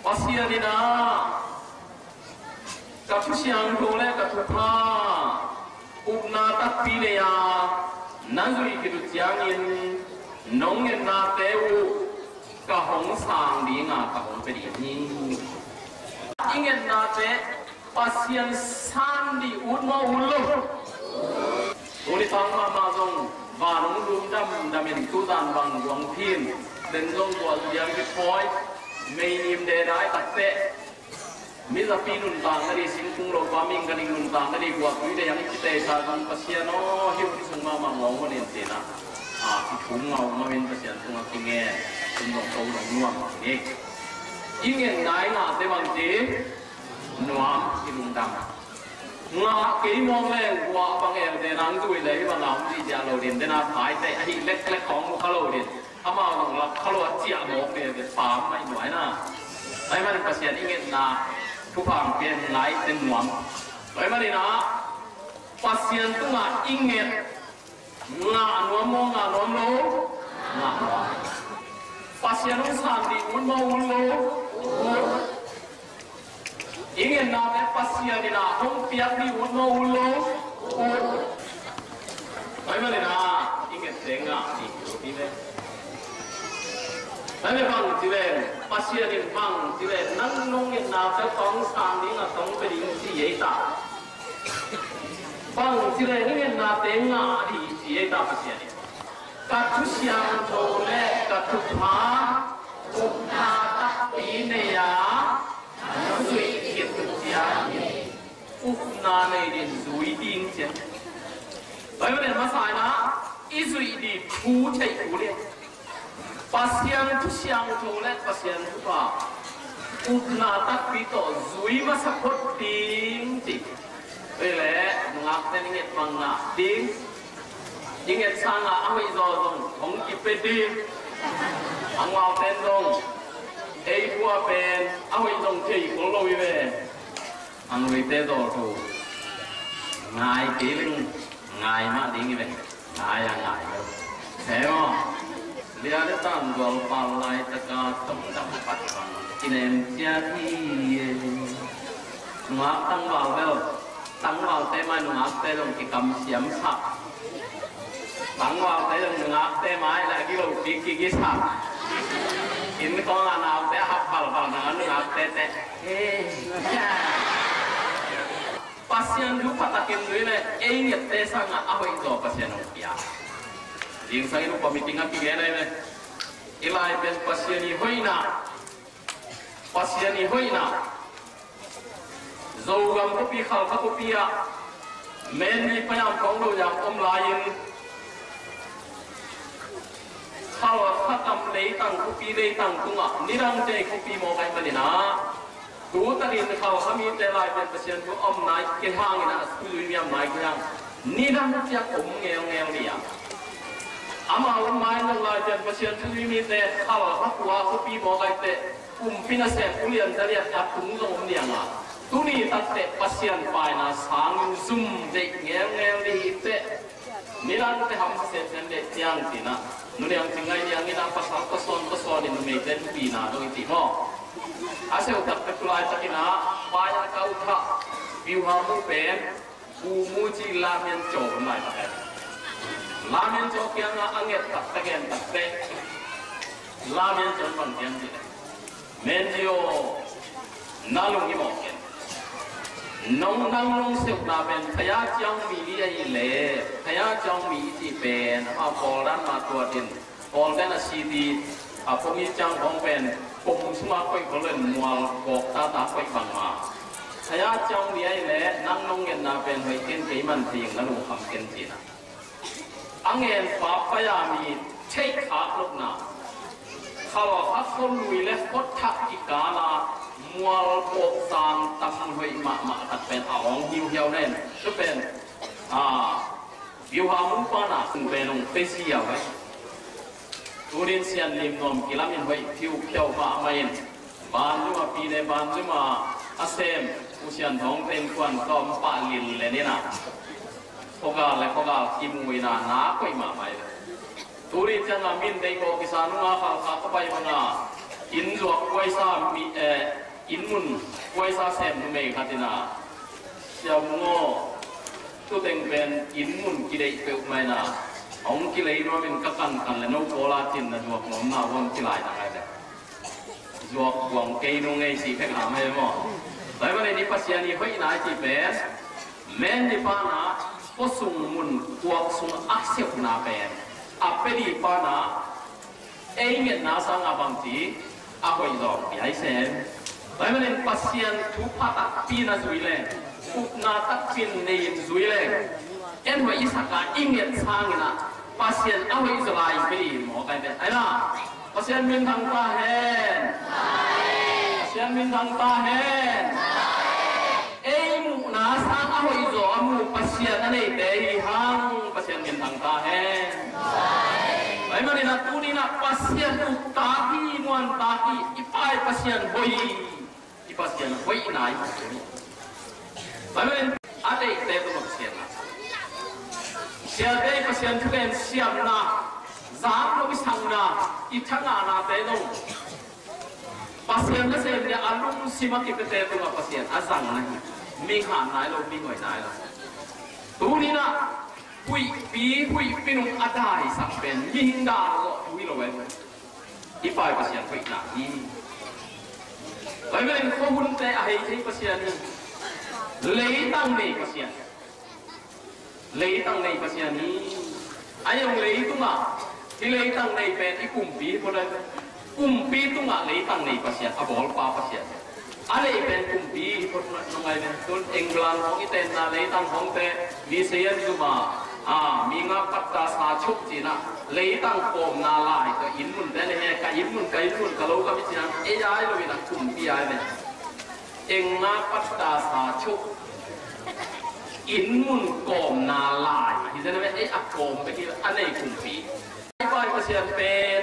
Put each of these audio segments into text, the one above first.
pasien ni na katu siang dole katu pa upna tak pile ya nanzui kitu tiangin nongin na teu kahong sang di nga kahong pedi ni ingin na te pasien sandi utma ulo uli tang ma zong barong lum damin tutan bang guang pin den zong tua yang ki poi mei nim de dai tak te mi za pi nun tang ari sing kung lo pa ming kaning nun tang ari gua kui de yang ki te sa bang pasien no hiu ki sung ma ngong mo nen te na ki thung ngau ma men pasien tung a kinge tung dong tau dong nuam ni ingin dai na te bang ti nuam ki lung dang nga kỹ mong lên qua bằng em để nắng tuổi lấy và làm gì giờ đầu điện để na phải để ai lết lếtของมุขโลđiện à mà lòng là khalo chia một để phá mấy nói na lấy mà cái chuyện ingin naทุกฝั่งเป็นไหลเป็นหนวมlấy mà đi na pasien tu nga ingin ngaหนวมงngaหนวมโลnga pasien tu sandi un mau un lo ingin nama pasien ni na hong piak ni uno ulo bagaimana na ingin tengah ni ini tapi bang jiwen pasien ni bang jiwen nang nongin na tong sang ni na tong beri si yeta bang jiwen ingin na tengah ni si yeta pasien ni katu siang tole katu pa upna tak ini ya Nui itu dia, upna ni zui ding je. Bagaimana masalah? Izui di pu cai pu le. Pasien tu siang tu le pasien tu pa. Upna tak pito zui masa pot ding je. Bele ngak ni ingat mangga ding. Ingat sana awi zong hong kipe ding. Angwau ten dong. Ei bua pen awi dong chơi của lôi về ăn với tê đồ thủ ngài kỹ linh ngài mà đi như vậy ngài là ngài đâu thế không lia để tan gồm bao lai tất cả tổng đẳng bát bằng anh em chia thi ngã tăng vào tê mai ngã tê đồng cái cầm xiêm sạc tăng vào tê đồng ngã tê mai lại cái đầu cái sạc ini kau nggak naik teh hafal dengan naik teh pasien lu patakin dulu ni ingat teh sangat apa itu pasien ukia yang saya lupa meeting apa gini ni ilai ben pasien ni hoina zogam kopi khal kopi ya men ni penyam kong lu yang lain kalau khatam leitang kopi leitang tunga nirang jai kopi mau kai malina tu tadi kalau kami telai pen pasien tu naik ke hang ina studium naik ke hang nirang tiap ngel dia ama main lai pen pasien tu mi te kalau hakwa kopi mau kai te pinase ulian dari tiap tungong dia nga tu ni tatte pasien paina sang zoom de ngel di te nirang te ham se de tiang tina nuri yang tinggal yang ini apa pasal person ini medan pina dong itu mo asal utak ketulah cakina bayar kau tak biuhamu pen umuji lamen jauh mai pakai lamen jauh yang angin tak tegen tak te lamen jauh panjang je menjo nalung ini mungkin nong nong sep na ben kaya jang mi ni ai le kaya jang mi ti ben a pol dan ma tua din pol dan si di a pomi jang hong ben pom suma koi ko len mual kok ta koi bang ma kaya jang mi ai le nang nong gen na ben hoi ken ke man ting na lu ham ken ji na angen pa pa ya mi chei kha lok na khawa ha khon lui le khot thak ki ka na mual pok sang tam hui ma tak pen awang hiu nen tu pen hiu hamu pana penung pesi ya vai turin sian lim nom kilamin hui hiu piao ma main ban ma pi ne ban ma asem usian thong tem kwan kom pa lin le ni na koga kimui na koi ma mai turin changa min dei ko kisanu nga kha pai ma in luak koi sa mi อินมุนไว้ซาเซมนุเมฆาตินาเสียมงอตัวเต็งเป็นอินมุนกิเลสเปิลไม่นาองกิเลสว่าเป็นกักันกันและนกโกลาจินนะจวกน้องมาวันกิเลสอะไรเนี่ยจวกหวังเกยนงไงสิเพ่งหาไม่หมดแต่วันนี้ปัสยานีเฮ้ยนายจีเป็นแม่นี่ปานะก็ส่งมุนกวกส่งอักเสบนาเป็นอัปเปดีปานะเองเงินนาสังอาบังจีอาหอยดอกใหญ่เซนแต่วันนี้ปัสยานทุกพัตปีน่าจุยเลยอุปนาตักจินในจุยเลยเอ็นว่าอิสระอิงเงินสังนะปัสยานเอาไว้อิสระอิปรีหมอกันเป็นไอ้ล่ะปัสยานมินทางตาเห็นปัสยานมินทางตาเห็นเอ้ยมุนาสังเอาไว้อิสระมุปัสยานนั่นเองแต่หังปัสยานมินทางตาเห็นไอ้มันนี่นะตูนี่นะปัสยานตุตาฮีมวนตาฮีอีปายปัสยานหอยอีปัสยานหอยนายไอ้มันนี่อะไรเตะตัวปัสยานเสียเตะปัสยานทุกอย่างเสียมนะจามเราไม่สั่งนะอีทั้งงานเตะน้องปัสยานนั่นเองเนี่ยอารมณ์สิมากิเตะตัวปัสยานอาสั่งนะมีหานายเรามีหอยนายเราตูนี่นะหุยปีนุ่งอาได้สักเป็นยิงดาวหุยเราไว้อีปลายปัสยานหุยหนาอีไว้เป็นข้อมูลแต่ไอ้ที่ปัสยานนี่เลยตั้งในปัสยานเลยตั้งในปัสยานนี้ไอ้ยังเลยตุ้งอ่ะที่เลยตั้งในเป็นอีกุ่มปีพอได้กุ่มปีตุ้งอ่ะเลยตั้งในปัสยานอ่ะบอกป้าปัสยานอะไรเป็นกุ่มปีพอน้องไงเป็นต้นเอ็งกลางของอีเตนนาเลยตั้งของเตมีเสียอยู่มามีงาปัตตาสาชุกจีนะเลยตั้งโกมนาลายก็อินมุนแต่เนี่ยกับอินมุนกะโลกับวิจินังเอ้ยายเลยนะกุ่มปีอะไรเนี่ยเอ็งงาปัตตาสาชุกอินมุนโกมนาลายที่จะนั่นเอ้ยอักโกมไปที่อันไหนกุ่มปีไอ้บอยปัสยานเป็น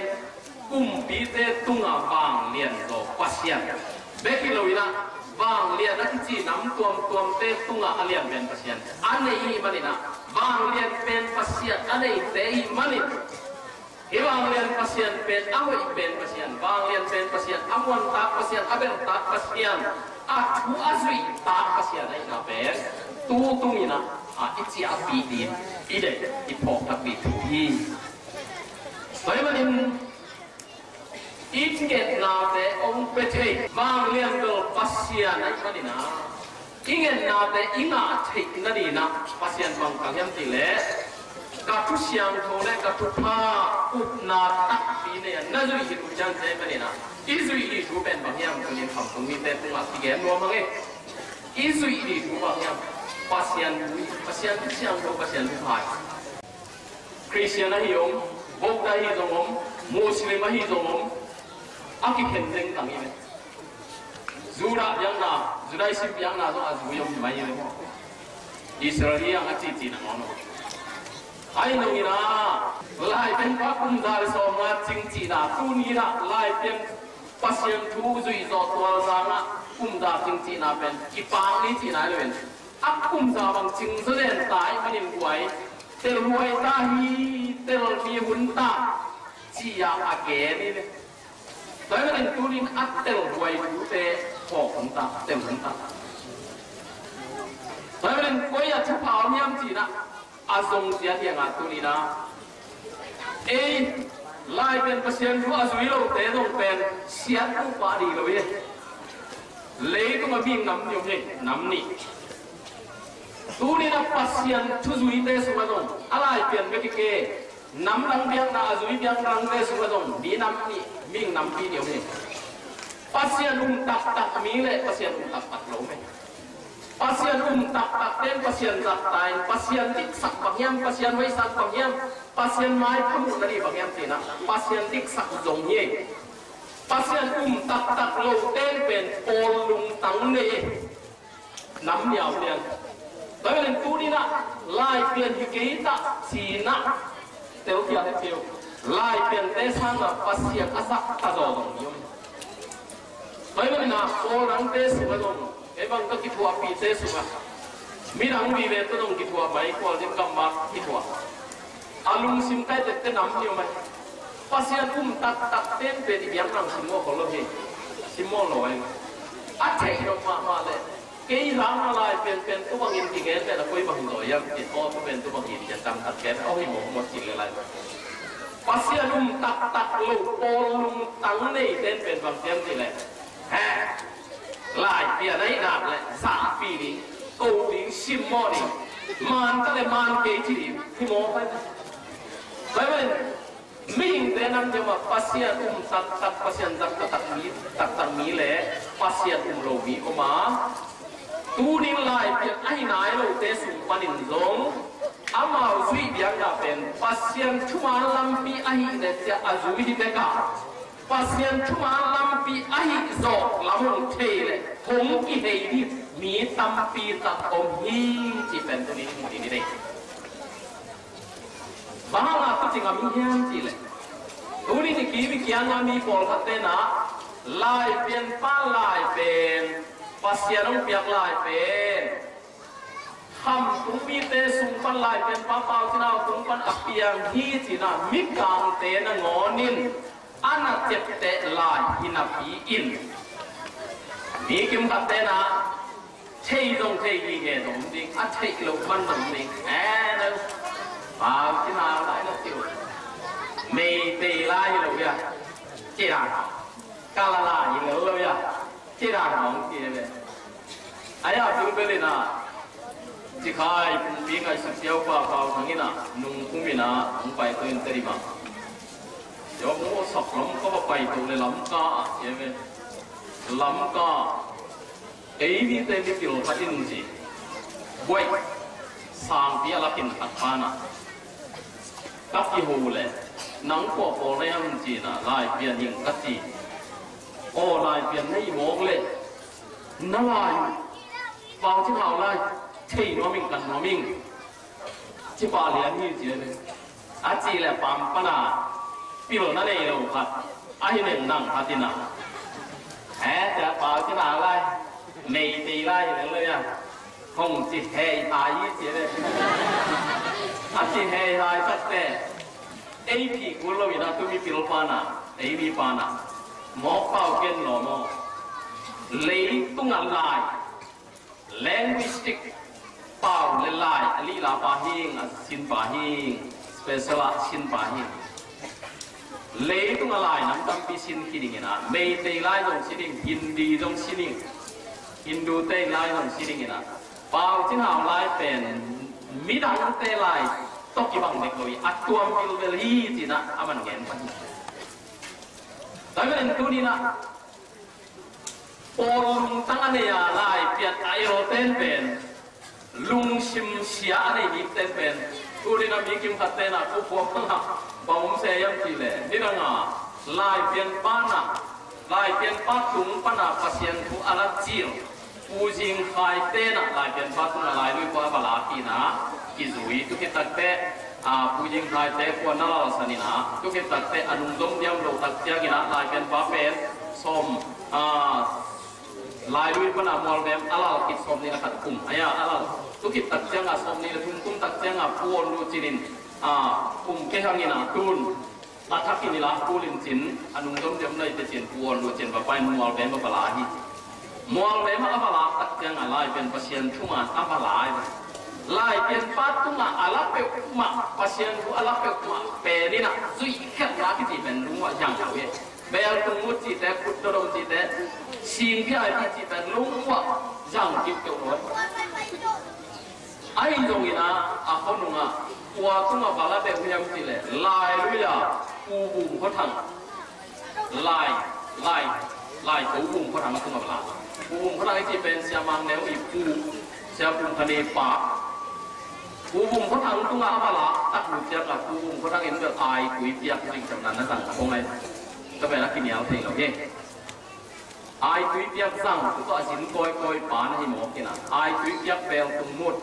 กุ่มปีเตตุงอ่ะบางเลียนโตปัสยานเบกิโลวินะบางเลียนนักจีน้ำตัวเตตุงอ่ะเลียนเป็นปัสยานอันไหนมันนี่นะบางเลียนเป็นปัสยานอันไหนเตยมันนี่บางเลียนปัสยานเป็นเอาไว้เป็นปัสยานบางเลียนเป็นปัสยานอมวันตาปัสยานอเบนตาปัสยานอาทุอาซุยตาปัสยานไอ้นาเป็นตูนี่นะอิจิอาปีดีอีเด็กอีพอกทับปีทุยีแต่มันนี่อินเกตนาเตองเปเทบางเลียนตัวปัสยานไอ้มันนี่นะอิงเกตนาเตอิงอาเทนั่นนี่นะปัสยานบางครั้งยังติเล่กับทุกอย่างโทเล่กับทุกผ้าอุปนาตักปีเนี่ยนั่นจะมีทุกอย่างเต็มเลยนะอิสุยดีทุกเป็นบางอย่างตัวนี้ทำตรงนี้แต่ตรงนั้นที่แกมัวมั้งเอ้อิสุยดีทุกบางอย่างปัสยานทุกอย่างโทปัสยานทุกฝ่ายคริสเตียนฮิยงบุตรฮิจงมมุสลิมฮิจงมอากิเพนเซงต่างยังไงจูรายังน่ะจูราสิบยังน่ะต้องอาจูยงไม่ยังไงอิสราเอลยังอาจีจีนั่งนอนไอ้หนุ่ยนะไล่เป็นพระคุมดาริสอมาจริงจีน่ะตูนี่นะไล่เป็นปัสยานทุกจุยจอตัวสางนะคุมดาจริงจีน่ะเป็นกีปางนี่จีน่ะเลยเป็นอักคุมดาบางจริงแสดงตายมันยังรวยเตลรวยตาฮีเตลมีหุ่นตาจียาอาเกนี่เลยแต่เมื่อเป็นตัวนี้อัดเตลรวยดูเตะหอกหุ่นตาเตลหุ่นตาแต่เมื่อเป็นก้อยจะเผาเนี่ยมจีน่ะอาทรงเสียที่งานตัวนี้นะเอ้ไล่เป็นปัสยานรู้อาศัยเราเตะต้องเป็นเสียทุกบาดีเลยเลยต้องมาบินน้ำอยู่เนี่ยน้ำนี่ตัวนี้นะปัสยานทุจุยเตะสุดต้องอะไรเปลี่ยนไปกี่เกน้ำรังเบียงนะอาศัยเบียงรังเตะสุดต้องดีน้ำนี่บินน้ำปีเดียวเนี่ยปัสยานตักมีเลยปัสยานตักเราไหมpasien tak den pasien zaktain pasien tik sak bagyam pasien wai sak bagyam pasien mai phamu nari bagyam tina pasien tik sak zong ye pasien tak lo ten pen pol lung tang ne nam yaw lian dai len tu ni na lai pian hi ke ta si na teu kia te teu lai pian te sang na pasien asak ta zo dong yum dai len na pol rang te su dong ebang ka kitua pi te suga mirang bi ve to dong kitua bai ko dim kam ma kitua alung sim kai te nam ni mai pasian tak ten pe di biang rang sim mo ko lo he sim mo lo ai อัดเทลงมาเลยเกี่ยร่างอะไรเป็นตัวบางอินที่แกแต่ละคนบางหน่วยยังติดอ้อเป็นตัวบางอินจะจำตัดแกเอาให้หมดสิ่งอะไรภาษาลุงตักลุงโปลุงตั้งนี่เต้นเป็นบางเสียงที่แหละฮะหลายปีอะไรนักเลย3 ปีนี้กูดิ้งชิมมอนี่มันตั้งแต่มันเกจิริที่มองไปเลยมิ่งแต่นั่นจะว่าภาษาตักภาษาตักมีเลยภาษาโลบีก็มาตูดิ้งหลายปีไอ้นายเราเตะสุพรรณจงอามาวิ่งยังจะเป็นภาษาชั่วลำปีไอ้เนี่ยจะอาจุยเด็กภาษาชั่วลำปีไอ้จอกลำเทเลยคงกี่เหตุมีตั้มปีตัดอมหิ้งจีเป็นตัวนี้หมดนี่เลยบางอย่างก็จริงๆมีเฮี้ยงจีเลยตัวนี้ที่กี่วิญญาณมีปอลขัดเตนะลายเป็นป้าลายเป็นภาษาต้องเปียกลายเป็นคำตุ้งมีเตสุงปันลายเป็นป้าเปล่าที่เราตุ้งปันอับเปียงฮีจีน่ะมิกางเตนะงอนินอันนั้นเจ็บเตลายหินาปีอินมีกิมขัดเตนะเทยงเทยเกตงดิอัดเทยลงมันตงดิแอนน์ป่าวที่เราได้นะจิ๋วไม่เตะลายเลยอ่ะเจ้ากาลาลายเลยอ่ะเจ้าของเกี่ยวเลยไอ้อาจุนเปเลยนะที่ใครปีกไอ้สุดเดียวกว่าเขาทั้งนี้นะนุ่งคุ้มินะนุ่งไปตัวอินเตอร์มาเดี๋ยวผมสับล้มก็ไปตัวเลยล้ำก้าเห็นไหมล้ำก้าไอ้นี่เต็มที่เราพัฒน์จีบวยสามปีละกินตัดปานะตัดที่หูเลยนังพวกโอเลี้ยงจีนะลายเปลี่ยนยิงกัดจีโอ้ลายเปลี่ยนให้มองเลยน่าลายฟังที่เขาลายเที่ยวมิ่งกันมิ่งที่ป่าเลี้ยงนี่จีเลยอาจีเลยปั๊มปนาปีโลนั่นเองเราครับไอ้หนึ่งนั่งพัฒนาแฮ่แต่ป่าที่นาลายไม่ตีลายเลยอ่ะคงจิตเฮยตายจีเลยอาจีเฮยตายสักแต่ไอ้พี่กูเราอยู่นะตัวมีปีโลปานะไอ้มีปานะหมอเป่าเก่งหนอมอเลยตุ้งอะไร linguistic เป่าเลยลายอลีลาปาหิงสินปาหิง special สินปาหิงเลยตุ้งอะไรน้ำตั้มปีสินคิดอย่างนะไม่เตยลายตรงสิงฮินดีตรงสิงฮินดูเตยลายตรงสิงนะเป่าที่หามลายเป็นมิดังเตยลายตกกี่บังเด็กเลยอัดตัวมิลเวลีจีนะอามันเงินไปแต่เมื่อเตัวนี้นะโอลุงตั้งอันนี้อะไรเปลี่ยนไอโรเต้นเป็นลุงชิมเสียอันนี้เต้นเป็นตัวนี้นะมีกิมขัดเต้นนะกูพวกนะบางมุมเสียยังทีเลยนี่นะงาลายเปลี่ยนป้านะลายเปลี่ยนป้าตุงป้านะภาษาทุอาราจีนผู้จิงไฟเต้นนะลายเปลี่ยนป้าตุงลายด้วยป้าบาลากีนะกิจุยทุกที่ตัดเตะผู้หญิงไทยเตะคนน่ารักสนิทนะทุกที่ตัดเตะอนุดมเดียมโลตัดเจ้ากินะลายเป็นป้าเป็นส้มลายด้วยคนมอลเดมอะไรกิจส้มนี่นะครับคุมไอ้อะไรทุกที่ตัดเจ้าส้มนี่ทุ่มทุ่มตัดเจ้าพูนดูจีนินคุมแค่ทางนี้นะตุนตัดทักกินนี่ละพูลินจินอนุดมเดียมเลยจะจีนพูนดูจีนป้าไปมอลเดมป้าลาฮีมอลเดมป้าลาตัดเจ้าลายเป็นภาษาทุ่มันป้าลาลายเป็นป้าตุ้งอะไรเป็นมาภาษาทุ่อะไรเป็นมาเป็นนี่นะจุยแค่รักที่เป็นรู้ว่าอย่างเดียวเบลตุ้งมุดจีแต่กุดโดนจีแต่สิ่งที่ไอ้ที่จีเป็นรู้ว่าอย่างเดียวกันไอ้ตรงนี้นะอาคนนุ่งว่าตุ้งบาลาเป็นพยายามจีเลยลายด้วยอูบุมเขาทำลายอูบุมเขาทำมาตุ้งบาลาอูบุมเขาทำที่เป็นเสียมังแนวอีปูเสียบุมทะเลป่าผู้บุญเขาทำตุ้งอะไรล่ะตักหนุนเจ้ากับผู้บุญเขาทำเองแบบอายคุยเปียกจริงจังนั้นสั่งตรงไหนก็เป็นนักกินเหนียวเองเราเองอายคุยเปียกสั่งก็สินคอยป่านให้หมอกินอ่ะอายคุยเปียกเบลตรงมุด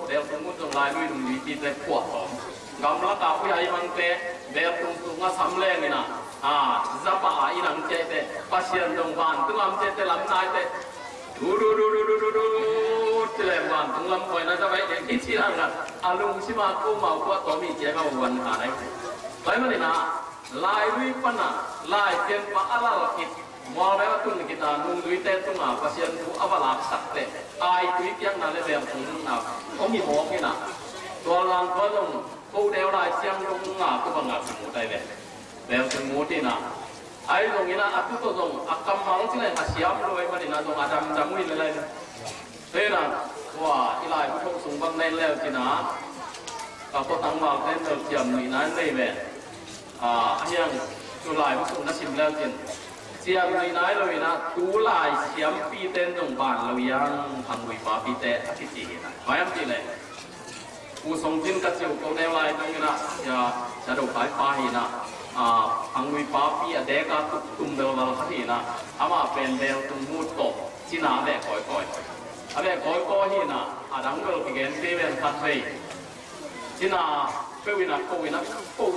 ตรงลายด้วยหนุ่มวิธีแต่ปวดหอมกำลังกับผู้ใหญ่มันเตะเบลตรงสำเร็จนี่นะจะป่าอีหลังเจเตะปัสเซียนตรงบ้านตุ้งลำเจเตะลำนายเตะดูที่แหลมวันตรงลำคอยนะจะไปเด็กที่ที่นั่งกันอาลุงชิมากูเมากูตัวมีเจ้ามาวันหาไหนไปมาเลยนะลายวิปันนะลายเปลี่ยนปะอะไรล่ะกิจ ว่าแล้วตุนกิตานุ่งดุยเต้ตุนอ่ะภาษาทุอวลาสักเตะตายดุยเพียงนั่นเลยแบบตุนอ่ะเขามีหอกนี่นะตัวลังตัวลงกูเดวลายเสียงลงอ่ะกูบังอาจสมุทัยแบบสมุทินะไอ้ตรงนี้นะอัตุตัวตรงอักกำมังที่ไหนอาเซียมรวยมาดินะตรงอาดำดำวิ่งเลยเฮ้ยนะว่าอีไลผู้ชมสูงบังเน่นแล้วจีนะก็ตั้งมาเล่นเดิมเจียมนี่นั้นเลยแบบยังตัวลายผู้ชมนักชิมแล้วจีนเจียมนี่นั้นเลยนะตัวลายเสียมปีเต้นตรงบ้านเรายังทำวิปาปีเต้อาทิตย์จีนะไม่ยังจีเลยผู้ทรงจินกระจิ๋วตัวเดวลายตรงนี้นะจะดูไปไปนะทางวิปาปีเด็กก็ตุ้มเดวลาขัดทีนะอามาเป็นเดวตุ้มมูดตกจีน่าแบบก่อยอะไรก่อยๆนะดังเบลกิเกนเทเวนคัดไปจีน่าเป็นวินากู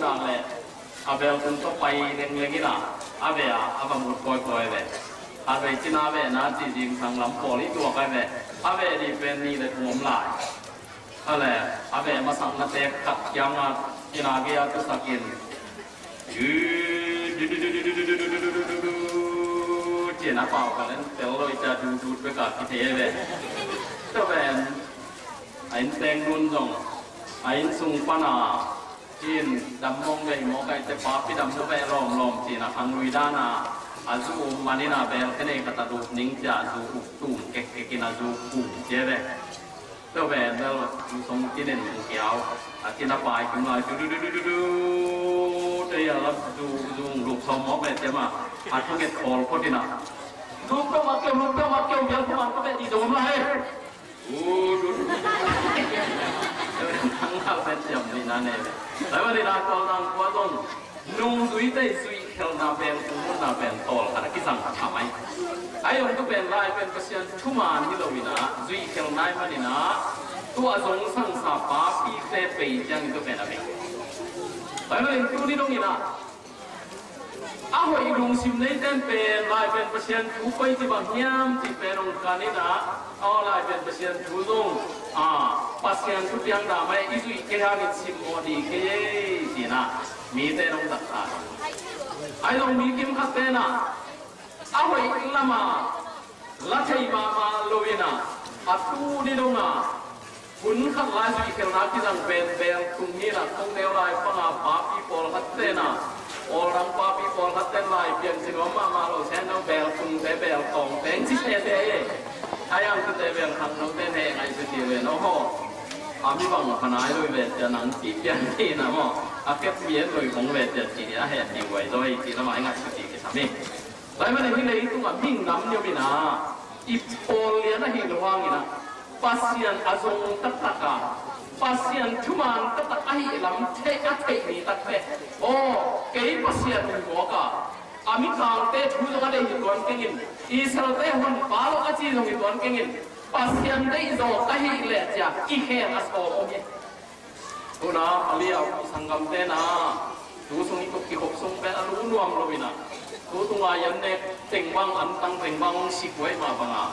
นานเลยเบลตุ้มก็ไปเรื่องนี้นะเบลบมูดก่อยเลยเบลจีน่าเบลน่าจริงๆทางลำโพงนี่ตัวกันเลยเบลดีเป็นนี่เลยทุ่มลายอะไรเบลมาสั่งนัดเด็กกับยังจีน่าเกียร์ตุสกินเจียนเปล่ากันแล้วแต่เราจะดูไปกับพิเทเลยก็เป็นไอ้แตงนุ่นจงไอ้สุงปนาจีนดำมองไปมองไปแต่ป้าพี่ดำก็ไปล้อมจีนพังลุยด้านาอาจูมันนี่นะเป็นแค่ในกระตัดูนิ่งจะจูตุ่มเก๊กกินอาจูปุ่มเจ๊เลยก็เป็นแล้วทรงจีนเนี่ยเกี่ยวจีนป่ายขึ้นมาดูเดี๋ยวเราดูลูกสมมติเนี่ยมาอาจจะเกิดคอลพอดีนะลูกก็มาเกี่ยวเดี๋ยวพวกมันก็เป็นดีโดนมาให้ดูทั้งเราเป็นจำนี่นั่นเองแต่ว่าในร้านเราตั้งว่าต้องนุ่งสุยได้สุยเขาหน้าเป็นตุ้มหน้าเป็นโตขนาดที่สั่งทำไมไอ้ยังก็เป็นลายเป็นเปอร์เซ็นต์ชั่วโมงที่เราวินาสุยเขาหน้ามันนี่นะตัวสงสังสาปาปีเตะไปยังก็เป็นอะไรแต่ว่าในตัวนี้ตรงนี้นะอาหอยลุงซิมในเต้นเป็นลายเป็นเปอร์เซ็นต์ทุกไปที่บางยามที่เป็นองค์การนี้นะเอาลายเป็นเปอร์เซ็นต์ทุกตรงเปอร์เซ็นต์ทุกอย่างดาไม่อิสุยแค่ยังซิมโมดีแค่ที่นะมีแต่องค์ตัดขาดไอ้ลงมีกิมขัดเต้นะอาหอยละมาละชัยมาโลวินะอัตุนี่ตรงนะคุณขัดลายสุยแค่นักที่จังเป็นตรงนี้นะตรงเดียวลายฟังปาปีโปลขัดเต้นะ orang papi pol hatten lai pian sinoma malo sen no bel tung te bel tong teng si te te ayang te bel hang no te ne ai se ti le no ho ami bang khanai loi ve ja nang ti pian ti na mo aket mien loi khong ve ja ti a he ti wai loi ti la mai ngai se ti ke sami lai ma ne hi nei tu ma ming nam nyo bi na i pol le na hi lo wang ina pasian azong tataka pasien cuma tetap ahi lam cek ni tak pe kei pasien muka ami kang te thu jong ade hituan kengin isal te hon palo aci jong hituan kengin pasien te zo ahi le ja I he aso omi tuna alia sanggam te na tu sung ikut ki hok sung pe alu nuam robina tu tunga yan ne tengbang antang tengbang sikwai ma banga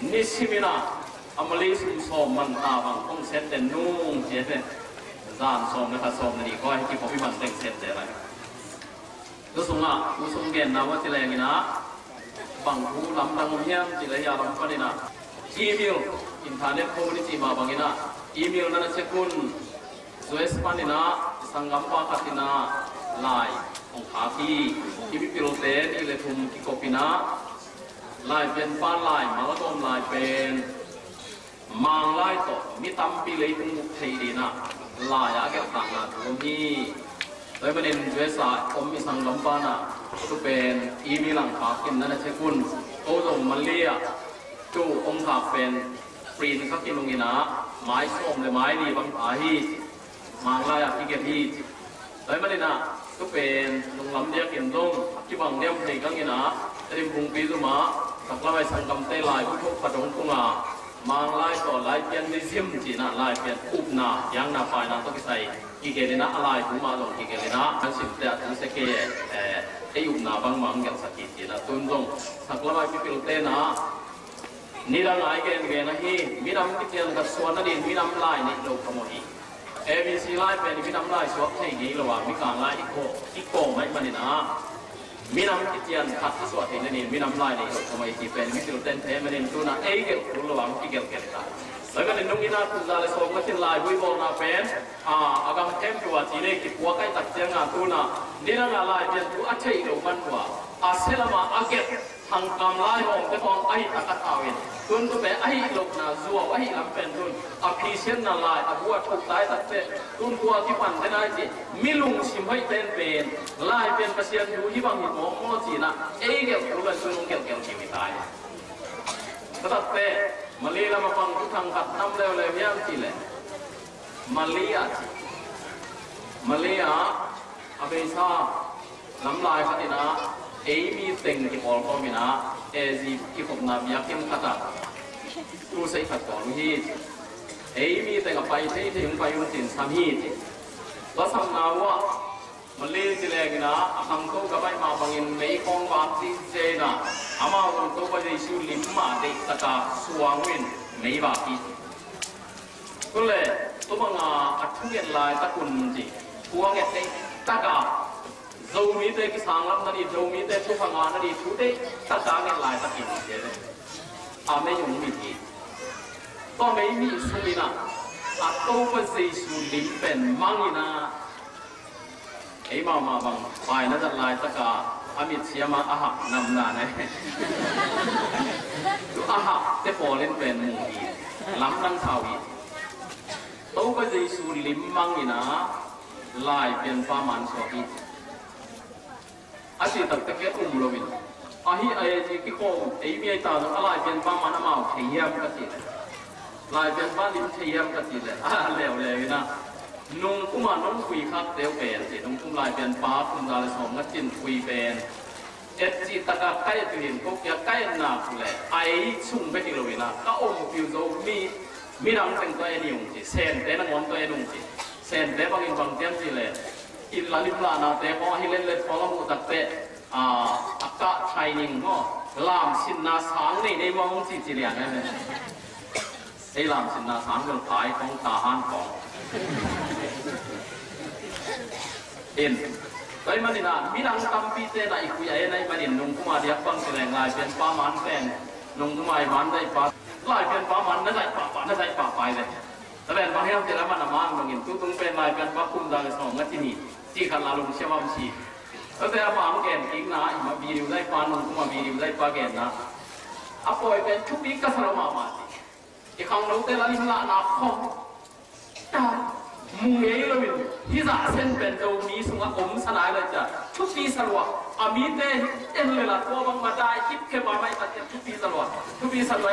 nisimina amali som man ta bang kong set den nung je den zan som na ka som ni ko hi ki popi man teng set de lai tu sunga tu sung gen na wa ti le ngi na bang ku lam dang hiam ti le ya lam pa ni na email internet community ma bangina email na se kun zoes panina sangam pa katina lai ong kha ki ki bi pil te ni le thum ki kopina lai pen pa lai ma la dom lai pen mang lai to mi tam pi le tung thei di na la ya ke tang na tu mi toy banen jesa om mi sang lam pa na tu pen email lang kha kin na se kun o dong malia tu om kha pen print kha kin lung ina mai som le mai ni bang a hi mang lai ya ki ke hi toy banen na tu pen lung lam dia kin dong ki bang dem thei kang ina rim bung pi tu ma tak la bai sang kam te lai bu thok pa dong kunga mang lai to lai pian ni sim chi na lai pian up na yang na pai na to ki sai ki ke na alai tu ma dong ki ke na kan sim te an se ke e up na bang mang yang sa ki ti na tun dong tak la bai pi pil te na ni ra ngai ke na hi mi ram ki tian ka suan na din mi ram lai ni lo ka mo hi ABC ไล่เป็นพี่น้ำไล่สวบใช่ยี่ระหว่างมีการไล่อีโก้ไม่มานี่นะ มีน้ำกิจยันขัดที่สวดเห็นนี่มีน้ำลายนี่ทำไมที่เป็นมิตรเต้นเทมันนี่ตัวน่ะเกี่ยวกับระหว่างที่เกี่ยวกันได้แล้วก็ในนุ่งอินาคุณจะเลยส่งมาที่ลายบุยบอลน่ะเป็นอากาศเต็มตัวจีเล่กิบัวใกล้ตัดเจียงงานตัวน่ะนี่นั่งลายเป็นตัวอัจฉริยะมันว่าเสลมาอาเก็บทางกำลายของแต่ของไอ้ตะกัดเอาเองตุนตัวเป็นไอ้ลูกน่ะจัวไอ้ลำเป็นตุนพิเศษน่ะลายบัวถูกตายตัดเจ็บตุนตัวที่ปั่นได้ได้จีมิลุงชิมให้เป็นลายเป็นเปอร์เซ็นต์อยู่ที่บางหินหมอจีน่ะเกี่ยวกับตัวนุ่งเกี่ยวกับชีวิตตายตัดเตะมาลีเรามาฟังทุกทางขัดน้ำเร็วเลยย่างจีเลยมาลีอาเบซ่าน้ำลายขัดนะมีเต็งที่บอลก็มีนะจีที่ผมนำยาเข้มขัดรู้ใส่ขัดก่อนที่มีเต็งกับไปที่ถึงไปยุ่งสินสามีแล้วสังนาวะมาลีจีเลยนะทำตัวกับไปมาบางอินไม่คงบางที่เจนะอามาวันตัวไปในชิวลิมมาเด็กตะกาสว่างวินไม่บาปีก็เลยตัวบางอัดทุ่งเงินลายตะกุนจีพวงเงินเด็กตะกาเรามีแต่กิสางรับนั่นดีเรามีแต่ทุกงานนั่นดีทุกเด็กตะกาเงินลายตะกินเจเลยไม่ยุ่งมีทีก็ไม่มีสุนินะตัวไปในชิวลิมเป็นมังอินะมาบังไปนั่นจะลายตะกาอามิตเสียมาอาหักนำนาเนี่ยดูอาหักเตปอเล่นเป็นมูดีล้ำตั้งเท่าอีตู้ก็จะสูลิมมังอีนะลายเป็นฟ้ามันสวัสดีอาชีพตัดตะเกียบอุ้มโรบินฮีไอจีกิโก้มีไอตาต้องลายเป็นฟ้ามันมาเทียมกันสิลายเป็นฟ้าลิมเทียมกันสิเลยแล้วนะนุ่งกุมารน้องคุยครับเดี๋ยวเป็นสินุ่งกุมลายเป็นป้าคุณดาลสมนักจินคุยเป็นจีตะกะใกล้ตัวเห็นก็แกใกล้หนักเลยชุ่มไปที่เราเวลาก็อมผิวโซมีน้ำเป็นตัวเอง用จีเซนเต้นงอนตัวเอง用จีเซนเต้บางบางเตี้ยจีเลยอินลาลิปลานาเต้พอฮิเลเลพอละมุตักเต้อากาศไทยนิ่งก็ลามสินนาสังในมองจีเลียนเนี่ยลามสินนาสังเรื่องขายของทหารของไปมันนี่นะมีนังคำพิเศษนะอีกคุยอะไรมันนี่นุ่งกุมาเดียบฟังแสดงลายเป็นป้ามันแฟนนุ่งกุมามันได้ป้าลายเป็นป้ามันนั่นใส่ป้าไปเลยแต่เป็นบางอย่างที่เรามันมั่งบางอย่างตุ้งเป็นลายเป็นป้าคุ้มดังสองงัดที่นี่ที่ขันลาลงเชื่อว่ามันชีแล้วแต่ป้ามันแก่นกิ้งนะอีมาบีริวได้ป้านุ่งกุมาบีริวได้ป้าแก่นนะอ่ะปล่อยเป็นชุบปีกสระมาอีกครั้งนู้นแต่ละนี่มันละนับข้อมุงเงี้ยเลยที่จะเส้นเป็นตัวมีสงฆ์อมสลายเลยจ้ะทุกปีสลวะมีแต่เลยล่ะตัวบางมาได้คิดแค่มาไม่ตัดทุกปีสลวะ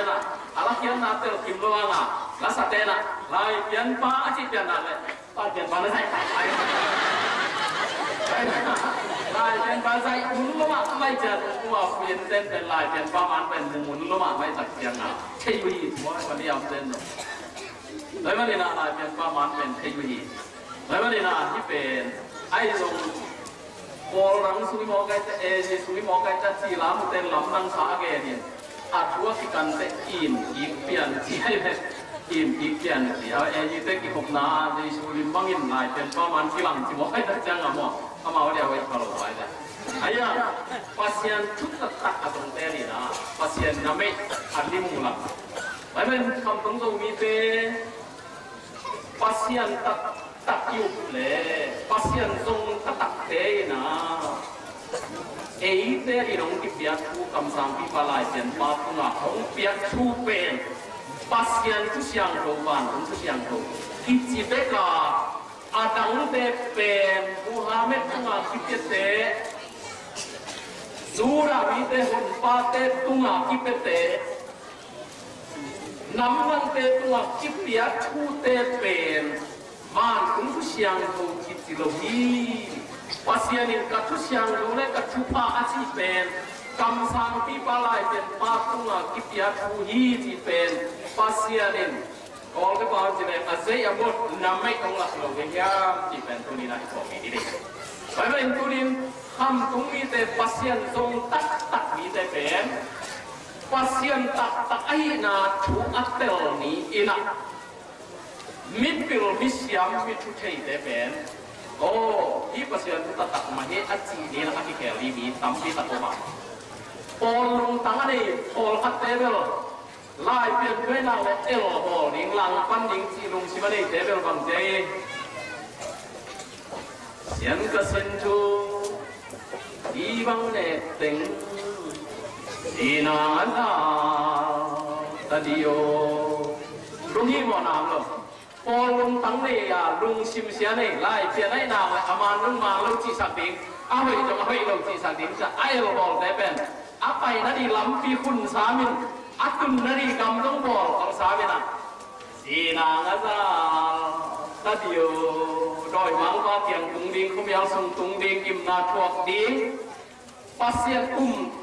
ล่ะอะไรเกี่ยนนาเตลกิมโลล่ะแล้วสัตย์เตนะลายเปลี่ยนป้าอาชีพเปลี่ยนอะไรป้าเปลี่ยนป้าไม่ใช่ลายเปลี่ยนป้าใส่หมุนลงมาไม่เจอตัวเปลี่ยนเส้นเป็นลายเปลี่ยนป้ามันเป็นหมุนลงมาไม่ตัดเสียงอ่ะใช่วีหัวมันยาวเส้นแล้วมันนี่นะลายเป็นป้ามันเป็นใช่วีแล้วมันนี่นะที่เป็นไอ้ตรงโบราณสุริมอไก่จะสุริมอไก่จะจีรามุเตนลำนังสาเกเนี่ยอาทัวที่กันเตอินอีกเปลี่ยนที่ให้เป็นอินอีกเปลี่ยนที่เอายี่เตกิกนาในสุริมังอินลายเป็นป้ามันที่หลังที่มอไก่จะจังอ่ะหมอเอามาวันเดียวไว้พอเราไว้เลยไอ้ยา pasien ทุกตักตรงเตนี่นะ pasien นั่นไม่อันนี้มุลักแล้วมันคำตรงตรงมีเต pasien ตักยุบเลย pasien ทรงตักเตนะเอ้เตที่น้องที่เปียกทูคำสั่งที่ปลายเป็นป้าตุนะของเปียกทูเป็น pasien ทุกอย่างโรงพยาบาลทุกอย่างโรงที่จีเบกาอาดังเตเป็นบูฮาเมตุงาคิเตเตซูราวิเตหุนปาเตตุงาคิเปเตน้ำมันเตตุงาคิเปียทูเตเป็นบ้านคุณทุกอย่างโรงคิดสิโลฮีปัสยานินกัทุกอย่างโรงเล็กกัทุพาอาชีเป็นคำสั่งที่ปลายเป็นปาตุงาคิเปียทูฮีที่เป็นปัสยานินAll the power to them, as they about Namai Tonga Slovenia, depend on the night for me. I went to him, come to me the passion zone, tak me the pen. Passion tak aina to a tell me in a midfield mission me to take the pen. โอ้ที่ประเสริฐตัดตัดมาให้อัจฉรินี่นะที่แขลีมีตั้มที่ตัดออกมาปอลลงตั้งนี่ปอลคัดเตเบลไล่เปลี่ยนด้วยนางและเอลบอลลิงลังปั้นลิงจีลงชิมานี่เตเบลบางใจเสียงกระเซ็นจูดีบังเนตติงดีนาลาตาดิโอลุงที่บ่อนามเลยพอลุงตั้งเนี่ยลุงชิมเสียเนี่ยไล่เปลี่ยนได้นางเลยอามาลุงมาลุงจีสักดิ้งเอาไปจะมาให้ลุงจีสักดิ้งจะไอ้เราบอกได้เป็นอาไปนั่นดีล้ำปีคุณสามินอาตุนนั่นดีกำต้องบอกของสามินอ่ะสีนางอาซาตาดิโอโดยมังว่าเตียงตุงดิ้งเขายังส่งตุงดิ้งกิมนาทวกดิ้งpasien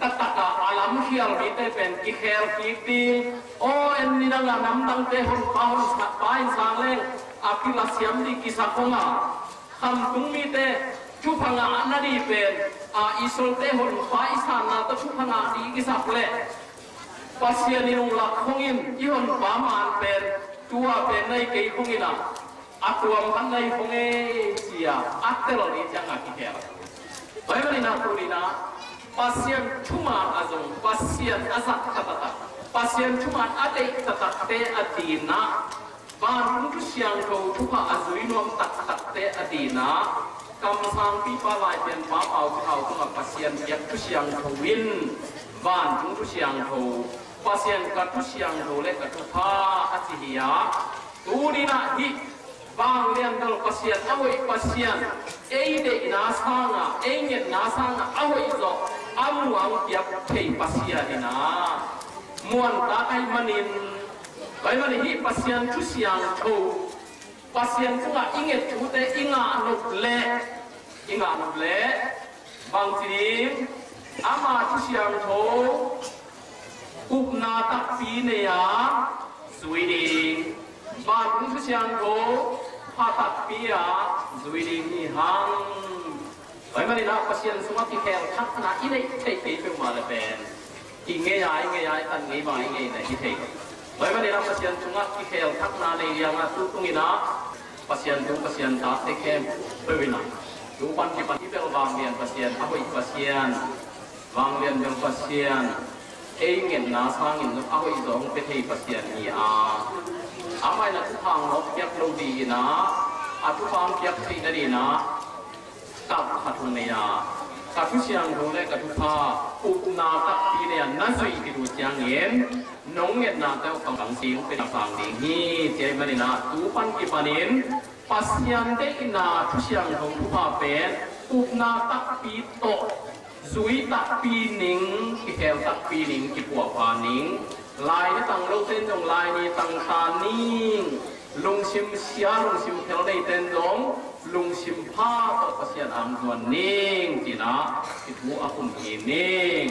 tataka alam khial mi te pen ki khel ki ting o en ni dang nam dang te hon paun pain sang leng apila siam di kisakonga kham tung mi te chu phanga anadi pen a isol te hon pa isan na to chu phanga di kisak le pasien ni nung lak khongin i hon pa man pen tua pen nei ke khongina atuam kan nei khonge sia atelo ni janga ki khel baimani na kurina pasien cuma azong pasien azak kata pasien cuma ade kata te adina ban untuk siang kau cuma azui nom tak te adina kam sang pipa lai pen pa au kau cuma pasien yak tu siang kau win ban untuk siang kau pasien katu siang kau le katu pa atihia tu dina hi bang lian dal pasien awai pasien de nasanga nyet nasanga awai zo amuang tiap pei pasien ina muan ta kai manin kai mani hi pasien tu siang tho pasien kunga inget tu te inga nuk le bang tin ama tu siang tho upna tak pi ne ya sui ding ban tu siang tho pa tak pi ya sui ding hi hang vậy mà đi nào pasien semua tikel khắc na ini thấy pe mà là ben nghe ai tan nghe bài nghe này thì thấy vậy mà đi nào pasien semua tikel khắc na này yang tu tung ina pasien ta tekem pewina tu pan ki pel bang lian pasien apa pasien bang lian yang pasien ngen na sang in apa izong pe thei pasien ni amai na tu phang nok yak lo di na atu phang yak thei na di naกับขัดทุนเนี่ยกับทุกอย่างดูแลกับทุกผ้าอุปนาตักปีเนี่ยนั่นสุดที่ดูจางเงินน้องเงินนาเต้าฝั่งสิงเป็นฝั่งดิ่งนี่เจ้ามันนะตูปันกี่ปันเองปัสยังเด็กนาทุกอย่างของทุกผ้าเป็นอุปนาตักปีโตสุยตักปีหนิงที่แถวตักปีหนิงที่ปัวพาหนิงลายนี่ตั้งโลเส้นตรงลายนี่ตั้งตานิ่งลงชิมเสียลงชิมแถวในเต้นลงลุงชิมผ้าต่อเสียนอัมส่วนนิ่งจีนะที่ถูอาคุมเองนิ่ง